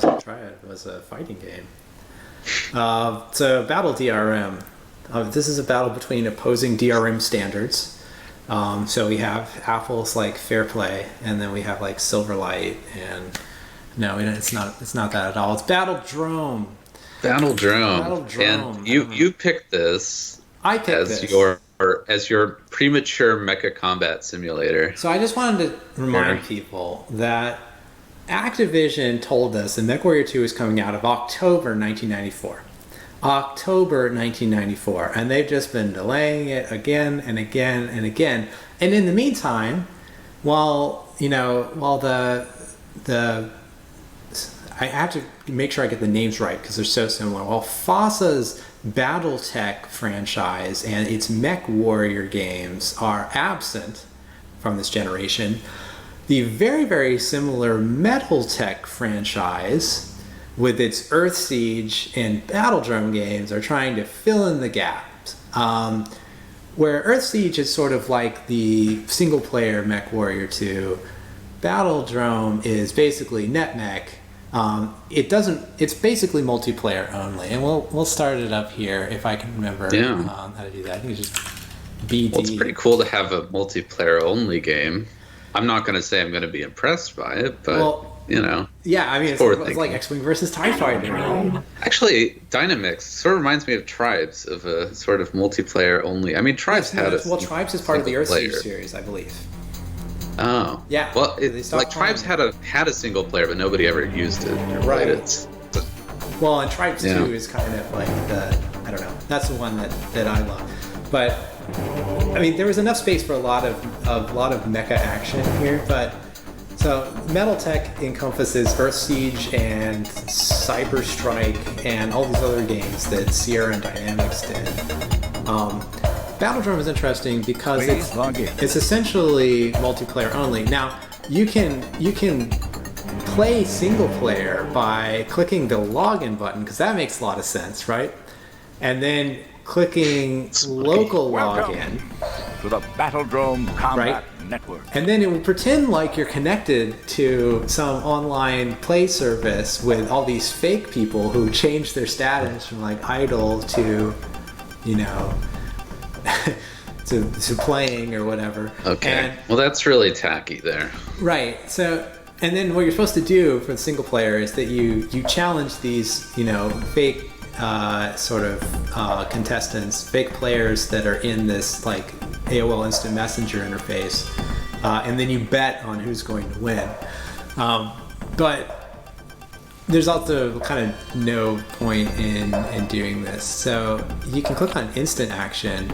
Triad was a fighting game. So Battle DRM. This is a battle between opposing DRM standards. So we have apples like Fair Play, and then we have like Silverlight, and no, it's not that at all. It's Battledrome. And you picked this. I picked this as your premature mecha combat simulator. So I just wanted to remind people that Activision told us that Mechwarrior 2 is coming out of October 1994. October 1994, and they've just been delaying it again and again and again. And in the meantime, while the I have to make sure I get the names right because they're so similar. While FASA's Battletech franchise and its Mechwarrior games are absent from this generation, the very, very similar Metaltech franchise with its Earthsiege and Battledrome games are trying to fill in the gaps. Where Earthsiege is sort of like the single-player Mechwarrior 2, Battledrome is basically NetMech. It's basically multiplayer only, and we'll start it up here if I can remember how to do that. I think it's just BD. Well, it's pretty cool to have a multiplayer only game. I'm not going to say I'm going to be impressed by it, but yeah, I mean it's like X-Wing versus TIE Fighter. Right? Actually, Dynamix sort of reminds me of Tribes, of a sort of multiplayer only. I mean, Tribes Tribes is part of the Earthsiege series, I believe. Oh. Yeah. Well, Tribes had a single player, but nobody ever used it. Right. Well, and Tribes 2 is kind of like I don't know. That's the one that I love. But I mean, there was enough space for a lot of mecha action here, but so Metaltech encompasses Earthsiege and Cyber Strike and all these other games that Sierra and Dynamix did. Battledrome is interesting because it's essentially multiplayer only. Now you can play single player by clicking the login button because that makes a lot of sense, right? And then clicking local login to the Battledrome Combat Network. And then it will pretend like you're connected to some online play service with all these fake people who change their status from like idle to, to playing or whatever. Okay. Well, that's really tacky there. Right. So, and then what you're supposed to do for the single player is that you challenge these, fake contestants, fake players that are in this like AOL Instant Messenger interface, and then you bet on who's going to win. But there's also kind of no point in doing this. So you can click on instant action.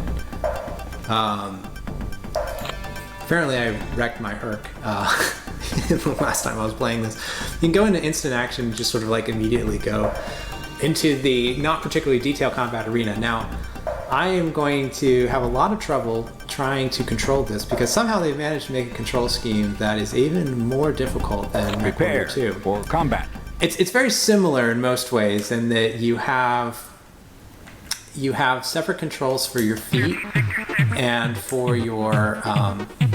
Apparently I wrecked my Herc the last time I was playing this. You can go into instant action and just sort of like immediately go into the not particularly detailed combat arena. Now, I am going to have a lot of trouble trying to control this because somehow they've managed to make a control scheme that is even more difficult than Mechwarrior 2. For combat. It's very similar in most ways in that you have separate controls for your feet and for your there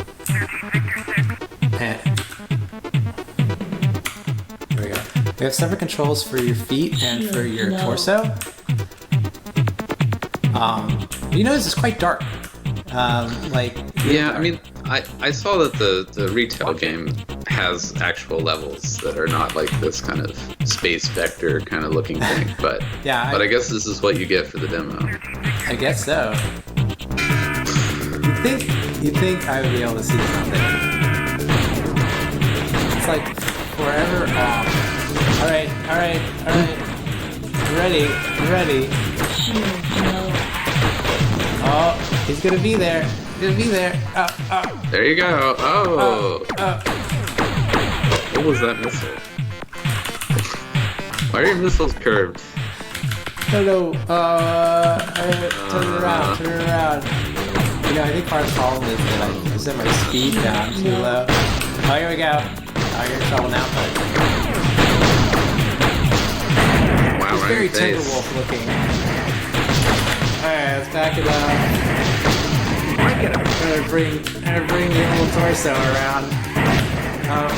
we go. We have separate controls for your feet and for your torso. This is quite dark. I mean, I saw that the retail game has actual levels that are not like this kind of space vector kind of looking thing, but I guess this is what you get for the demo. I guess so. You'd think I would be able to see something. It's like forever off. All right. You ready? Oh, he's gonna be there. There you go. What was that missile? Why are your missiles curved? Hello. Turn around. I think part of the problem is that I set my speed down too low. Oh, here we go. Oh, you're in trouble now, bud. Wow, It's very Timberwolf looking. Alright, let's back it up. I'm gonna bring the old torso around. Around.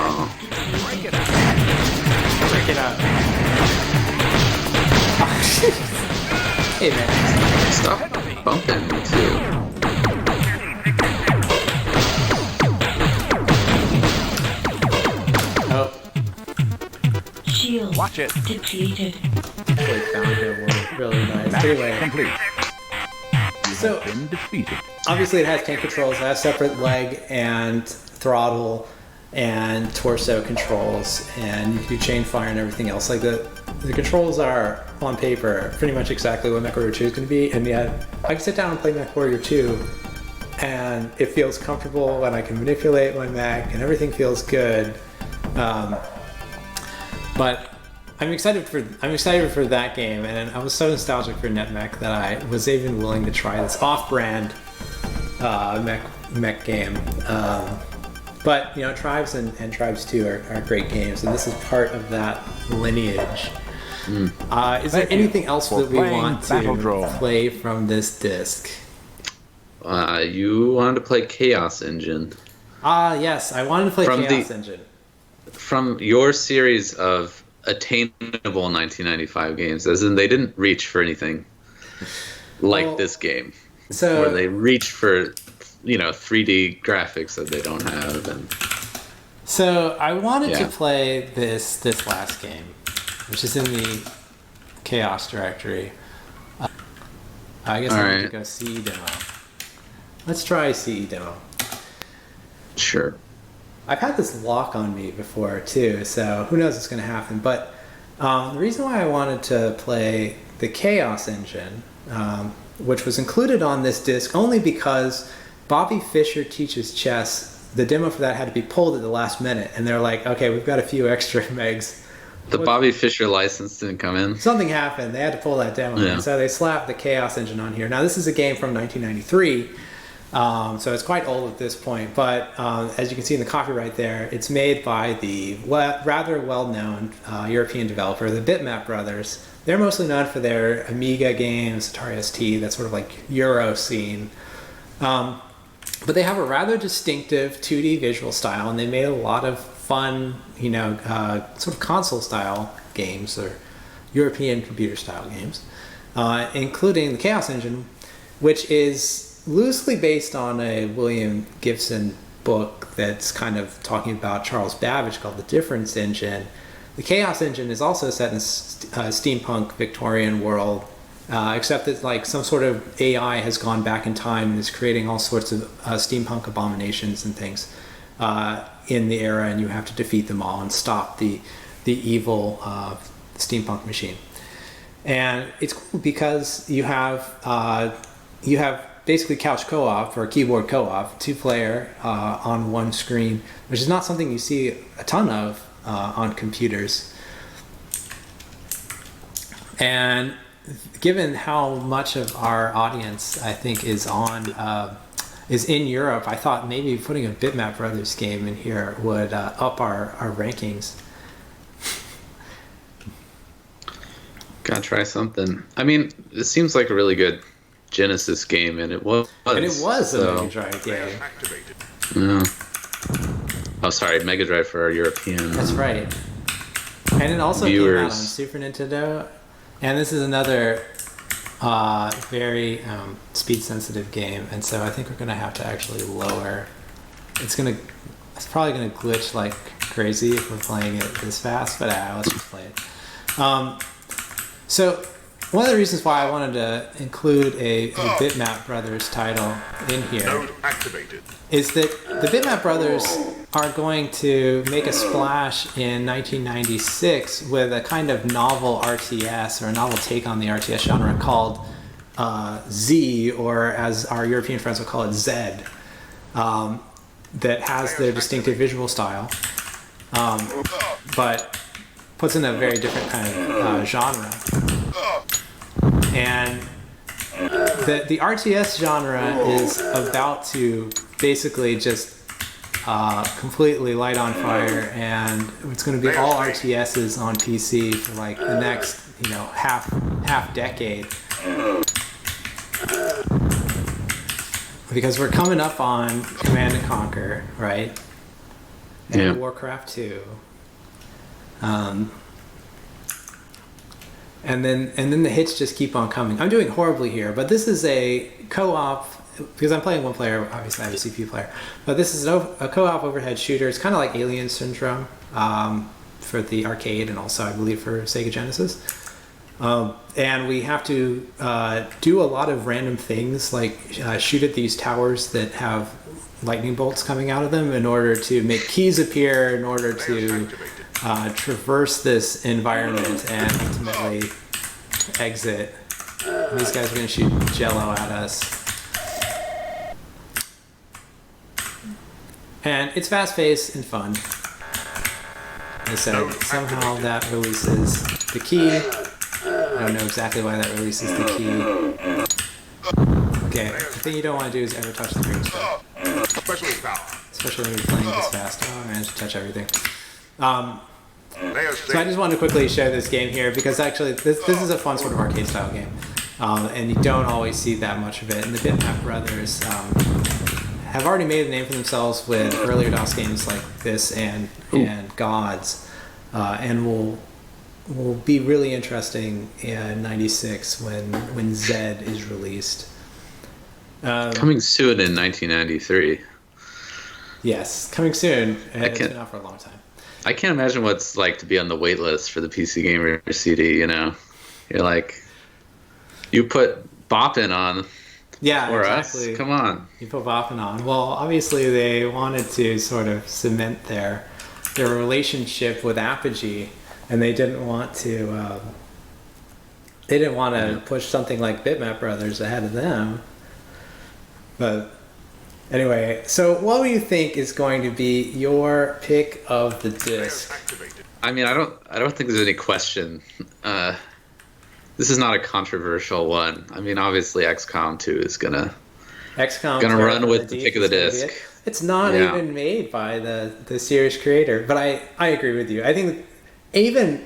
Oh. Check it out. Hey man. Stop bumping me too. Oh. Shield Watch it. depleted. Really found it really nice. Match Anyway, complete. so Been defeated. obviously it has tank controls. It has separate leg and throttle and torso controls, and you can do chain fire and everything else. Like the controls are on paper pretty much exactly what Mechwarrior 2 is going to be, and yet I can sit down and play Mechwarrior 2 and it feels comfortable and I can manipulate my mech and everything feels good. But I'm excited for that game, and I was so nostalgic for NetMech that I was even willing to try this off-brand mech game. But you know, Tribes and Tribes 2 are great games, and this is part of that lineage. Is there anything else that we want to Battledrome. play from this disc? You wanted to play Chaos Engine. Yes, I wanted to play Chaos Engine. From your series of attainable 1995 games, as in they didn't reach for anything like this game, where they reach for 3D graphics that they don't have. And so I wanted to play this last game, which is in the Chaos directory. I guess I need to go CE demo. Let's try CE demo. Sure. I've had this lock on me before too, so who knows what's going to happen. But the reason why I wanted to play the Chaos Engine, which was included on this disc only because Bobby Fischer Teaches Chess, the demo for that had to be pulled at the last minute, and they're like, okay, we've got a few extra megs. The Bobby Fischer license didn't come in. Something happened. They had to pull that demo, and so they slapped the Chaos Engine on here. Now this is a game from 1993. So it's quite old at this point, but as you can see in the copyright there, it's made by the rather well-known European developer, the Bitmap brothers. They're mostly known for their Amiga games, Atari ST, that sort of like Euro scene. But they have a rather distinctive 2D visual style, and they made a lot of fun, sort of console-style games or European computer-style games, including the Chaos Engine, which is loosely based on a William Gibson book that's kind of talking about Charles Babbage called The Difference Engine. The Chaos Engine is also set in a steampunk Victorian world, except that like some sort of AI has gone back in time and is creating all sorts of steampunk abominations and things in the era, and you have to defeat them all and stop the evil steampunk machine. And it's cool because you have basically couch co-op or keyboard co-op, 2-player on one screen, which is not something you see a ton of on computers. And given how much of our audience I think is in Europe, I thought maybe putting a Bitmap Brothers game in here would up our rankings. Gotta try something. I mean, it seems like a really good Genesis game, and it was. And it was a Mega Drive game. Yeah. Oh, sorry, Mega Drive for our European. That's right. And it also came out on Super Nintendo. And this is another very speed-sensitive game, and so I think we're going to have to actually lower. It's probably going to glitch like crazy if we're playing it this fast, but let's just play it. So one of the reasons why I wanted to include a Bitmap Brothers title in here is that the Bitmap Brothers are going to make a splash in 1996 with a kind of novel RTS, or a novel take on the RTS genre, called Z, or as our European friends will call it, Zed, that has their distinctive visual style, but puts in a very different kind of genre. And the RTS genre is about to basically just completely light on fire, and it's going to be all RTSs on PC for like the next half decade, because we're coming up on Command and Conquer, right? And Warcraft 2. and then the hits just keep on coming. I'm doing horribly here, but this is a co-op because I'm playing one player. Obviously, I have a CPU player, but this is a co-op overhead shooter. It's kind of like Alien Syndrome for the arcade and also I believe for Sega Genesis. And we have to do a lot of random things like shoot at these towers that have lightning bolts coming out of them in order to make keys appear, in order to traverse this environment and ultimately exit. These guys are going to shoot jello at us. And it's fast-paced and fun. Like I said, somehow that releases the key. I don't know exactly why that releases the key. Okay, the thing you don't want to do is ever touch the green stuff. Especially when you're playing this fast. Oh, I managed to touch everything. So I just wanted to quickly show this game here because actually this is a fun sort of arcade style game. And you don't always see that much of it. And the Bitmap brothers have already made a name for themselves with earlier DOS games like this and Gods. And will be really interesting in '96 when Zed is released. Coming soon in 1993. Yes, coming soon. It's been out for a long time. I can't imagine what it's like to be on the wait list for the PC Gamer CD, you know? You're like, you put Boppin' on for exactly. us? Come on. You put Boppin' on. Well, obviously they wanted to sort of cement their relationship with Apogee, and they didn't want to push something like Bitmap Brothers ahead of them. But anyway, so what do you think is going to be your pick of the disc? I mean, I don't think there's any question. This is not a controversial one. I mean, obviously, XCOM 2 is gonna run with the pick of the disc. It's not even made by the series creator, but I agree with you. I think even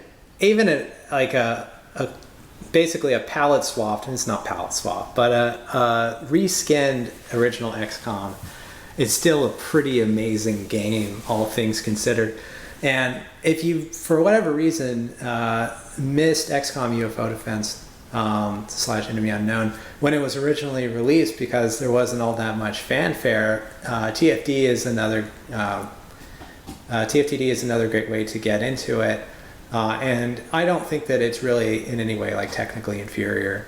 basically a palette swapped, and it's not palette swap, but a reskinned original XCOM is still a pretty amazing game, all things considered. And if you, for whatever reason, missed XCOM UFO Defense / Enemy Unknown when it was originally released because there wasn't all that much fanfare, TFD is another TFTD is another great way to get into it. And I don't think that it's really in any way like technically inferior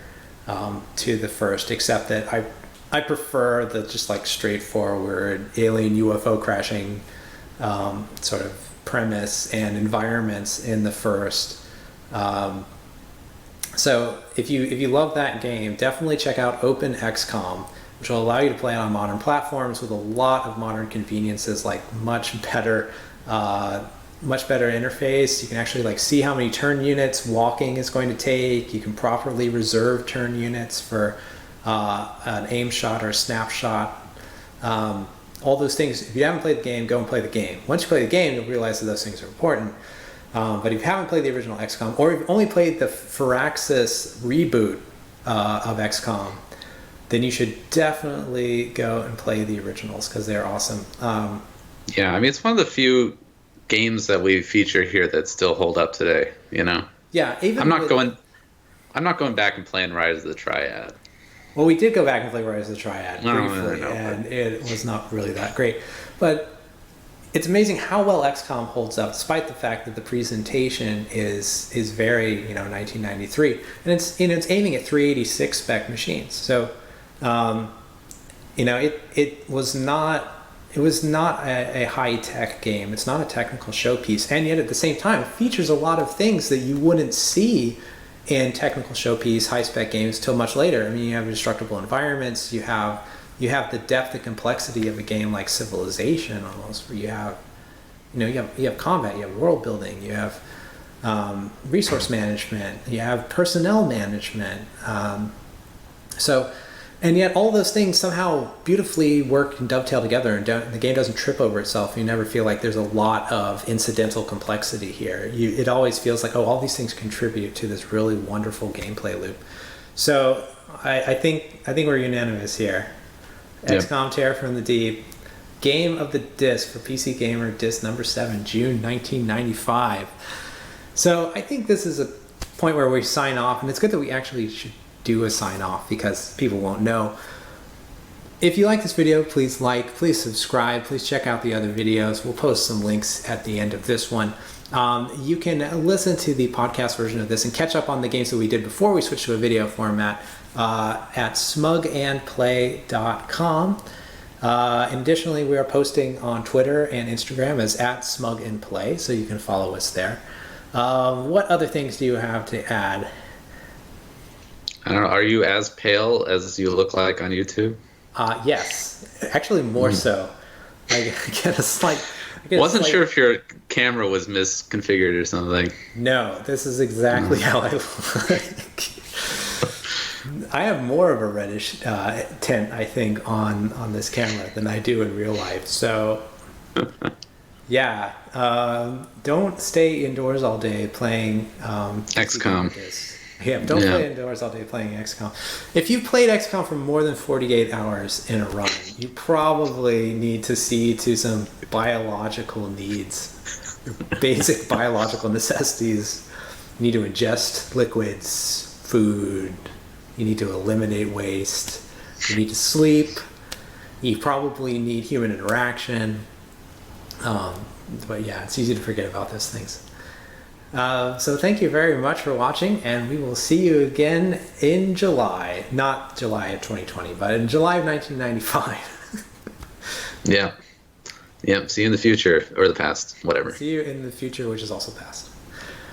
to the first, except that I prefer the just like straightforward alien UFO crashing sort of premise and environments in the first. So if you love that game, definitely check out Open XCOM, which will allow you to play it on modern platforms with a lot of modern conveniences, like much better interface. You can actually like see how many turn units walking is going to take. You can properly reserve turn units for an aim shot or a snapshot. All those things. If you haven't played the game, go and play the game. Once you play the game, you'll realize that those things are important. But if you haven't played the original XCOM, or if you've only played the Firaxis reboot of XCOM, then you should definitely go and play the originals because they're awesome. Yeah, I mean, it's one of the few games that we feature here that still hold up today, you know? Yeah, even I'm not going back and playing Rise of the Triad. Well, we did go back and play Rise of the Triad briefly, and it was not really that great. But it's amazing how well XCOM holds up, despite the fact that the presentation is very 1993, and it's aiming at 386 spec machines. So it was not a high tech game. It's not a technical showpiece, and yet at the same time, it features a lot of things that you wouldn't see in technical showpiece high spec games till much later. I mean, you have destructible environments. You have the depth and complexity of a game like Civilization, almost, where you have combat, you have world building, you have resource management, you have personnel management. And yet all those things somehow beautifully work and dovetail together, and the game doesn't trip over itself. You never feel like there's a lot of incidental complexity here. It always feels like, all these things contribute to this really wonderful gameplay loop. So I think we're unanimous here. Yep. XCOM Terror from the Deep, Game of the Disc for PC Gamer, disc number 7, June 1995. So I think this is point where we sign off, and it's good that we actually should do a sign off because people won't know. If you like this video, please like, please subscribe, please check out the other videos. We'll post some links at the end of this one. You can listen to the podcast version of this and catch up on the games that we did before we switched to a video format at smugandplay.com. And additionally, we are posting on Twitter and Instagram as @smugandplay, so you can follow us there. What other things do you have to add? I don't know. Are you as pale as you look like on YouTube? Yes, actually more so. I get a slight. Wasn't sure if your camera was misconfigured or something. No, this is exactly how I look. I have more of a reddish tint, I think, on this camera than I do in real life. So, yeah, don't stay indoors all day playing XCOM. Yeah, don't play indoors all day playing XCOM. If you've played XCOM for more than 48 hours in a run, you probably need to see to some biological needs, basic biological necessities. You need to ingest liquids, food. You need to eliminate waste. You need to sleep. You probably need human interaction. But yeah, it's easy to forget about those things. So thank you very much for watching, and we will see you again in July. Not July of 2020, but in July of 1995. Yeah. See you in the future, or the past, whatever. See you in the future, which is also past.